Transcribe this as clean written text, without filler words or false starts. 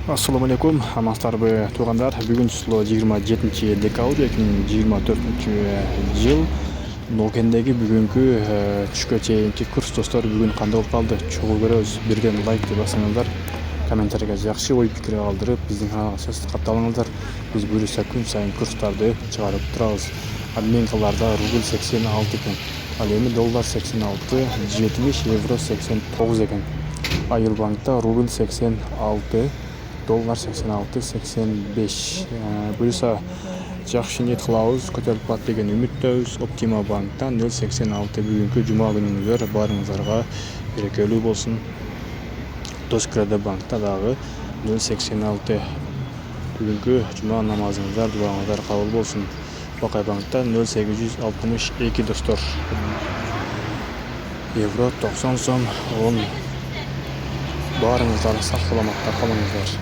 Assalamu alaikum, амансыздарбы туугандар. Бүгүн число 27 декабрь 2024 жыл. Нокендеги бүгүнкү түшкө чейинки курс достор бүгүн кандай болуп калды? Чогуу көрөбүз. Бирден лайкты басыңыздар. Комментарийге жакшы ой пикир калтырып, биздин каналга катталыңыздар. Биз буюрса күн сайын курстарды чыгарып турабыз. Обменкаларда рубль 86 экен. Ал эми доллар 86, 70, евро 89 экен. Айыл банкта рубль 86, доллар 86, 85. Буюрса жакшы ниет кылабыз, көтөрүлүп калат деген үмүттөбүз. Оптима банктан 0,86 бүгүнкү жума күнүңүздөр баарыңыздарга берекелүү болсун. Доскреде банкта дагы 0,86 бүгүнкү жума намазыңыздар, дуаңыздар кабыл болсун. Бакай банкта 0,862 достор. Евро 90 сом 10. Баарыңыздар сак саламатта калыңыздар.